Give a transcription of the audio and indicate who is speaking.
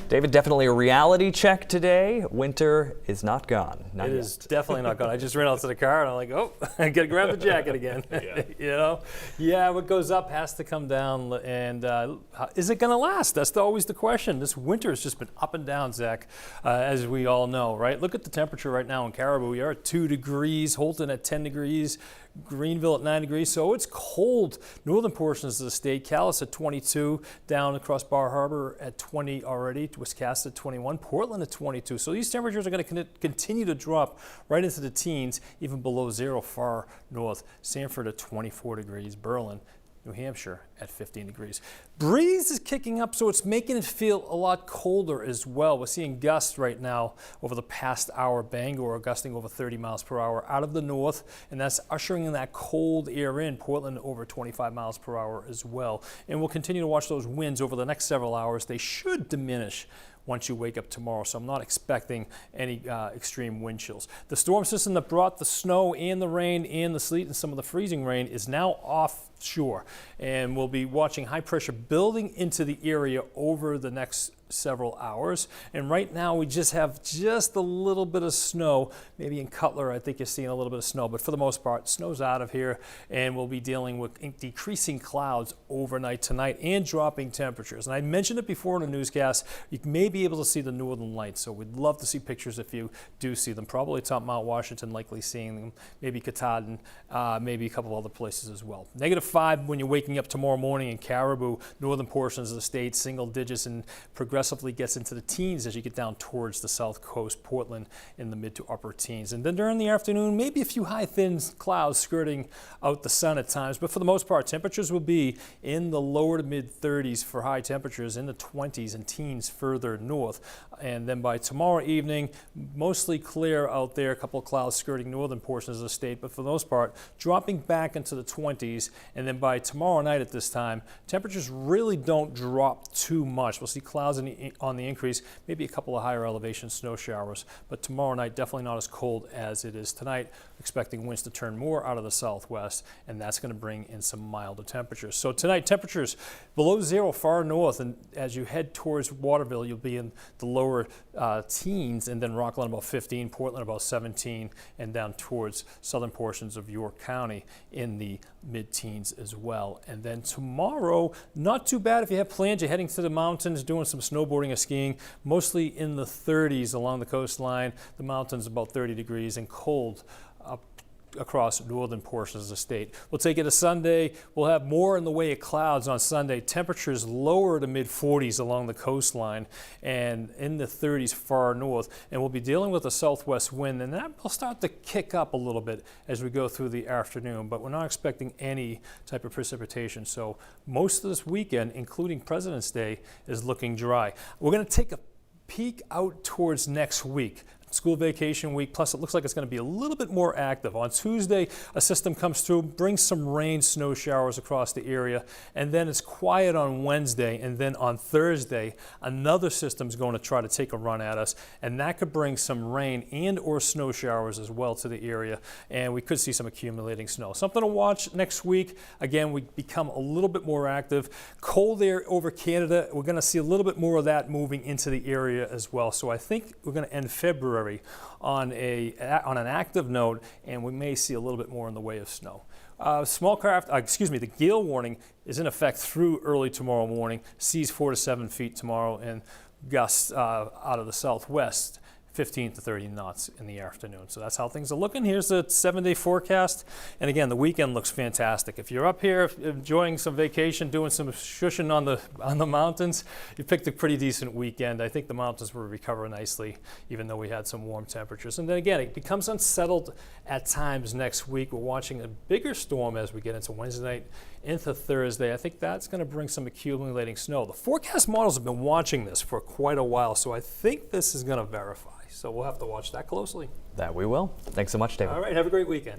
Speaker 1: David, definitely a reality check today. Winter is not gone. Not
Speaker 2: it
Speaker 1: yet.
Speaker 2: is definitely not gone. I just ran out to the car and I'm like, oh, I got to grab the jacket again. Yeah, what goes up has to come down. And is it going to last? That's always the question. This winter has just been up and down, Zach, as we all know, right? Look at the temperature right now in Caribou. We are at 2 degrees, Holton at 10 degrees. Greenville at 9 degrees, so it's cold. Northern portions of the state, Calais at 22, down across Bar Harbor at 20 already, Wiscasset at 21, Portland at 22. So these temperatures are going to continue to drop right into the teens, even below zero far north. Sanford at 24 degrees, Berlin, New Hampshire at 15 degrees. Breeze is kicking up, so it's making it feel a lot colder as well. We're seeing gusts right now over the past hour. Bangor gusting over 30 miles per hour out of the north, and that's ushering in that cold air in. Portland over 25 miles per hour as well. And we'll continue to watch those winds over the next several hours. They should diminish once you wake up tomorrow, so I'm not expecting any extreme wind chills. The storm system that brought the snow and the rain and the sleet and some of the freezing rain is now offshore, and we'll be watching high pressure building into the area over the next several hours. And right now we just have a little bit of snow. Maybe in Cutler I think you're seeing a little bit of snow, but for the most part snow's out of here, and we'll be dealing with decreasing clouds overnight tonight and dropping temperatures. And I mentioned it before in a newscast, you may be able to see the northern lights, so we'd love to see pictures if you do see them. Probably top Mount Washington, likely seeing them, maybe Katahdin, maybe a couple other places as well. -5 when you're waking up tomorrow morning in Caribou, northern portions of the state, single digits, and progressively gets into the teens as you get down towards the south coast. Portland in the mid to upper teens. And then during the afternoon, maybe a few high thin clouds skirting out the sun at times, but for the most part temperatures will be in the lower to mid 30s for high temperatures, in the 20s and teens further north. And then by tomorrow evening, mostly clear out there, a couple of clouds skirting northern portions of the state, but for the most part dropping back into the 20s. And then by tomorrow night at this time, temperatures really don't drop too much. We'll see clouds on the increase, maybe a couple of higher elevation snow showers, but tomorrow night definitely not as cold as it is tonight. Expecting winds to turn more out of the southwest, and that's going to bring in some milder temperatures. So tonight temperatures below zero far north, and as you head towards Waterville you'll be in the lower teens, and then Rockland about 15, Portland about 17, and down towards southern portions of York County in the mid-teens as well. And then tomorrow, not too bad if you have plans. You're heading to the mountains, doing some snowboarding or skiing, mostly in the 30s along the coastline. The mountains about 30 degrees and cold up across northern portions of the state. We'll take it to Sunday. We'll have more in the way of clouds on Sunday. Temperatures lower to mid 40s along the coastline and in the 30s far north. And we'll be dealing with a southwest wind, and that will start to kick up a little bit as we go through the afternoon, but we're not expecting any type of precipitation. So most of this weekend, including President's Day, is looking dry. We're going to take a peek out towards next week. School vacation week, plus it looks like it's going to be a little bit more active. On Tuesday, a system comes through, brings some rain, snow showers across the area, and then it's quiet on Wednesday, and then on Thursday, another system's going to try to take a run at us, and that could bring some rain and or snow showers as well to the area, and we could see some accumulating snow. Something to watch next week. Again, we become a little bit more active. Cold air over Canada, we're going to see a little bit more of that moving into the area as well. So I think we're going to end February on an active note, and we may see a little bit more in the way of snow. The gale warning is in effect through early tomorrow morning. Seas 4 to 7 feet tomorrow, and gusts out of the southwest 15 to 30 knots in the afternoon. So that's how things are looking. Here's the 7-day forecast. And again, the weekend looks fantastic. If you're up here enjoying some vacation, doing some shushing on the mountains, you picked a pretty decent weekend. I think the mountains will recover nicely, even though we had some warm temperatures. And then again, it becomes unsettled at times next week. We're watching a bigger storm as we get into Wednesday night into Thursday. I think that's going to bring some accumulating snow. The forecast models have been watching this for quite a while, so I think this is going to verify. So we'll have to watch that closely.
Speaker 1: That we will. Thanks so much, David.
Speaker 2: All right, have a great weekend.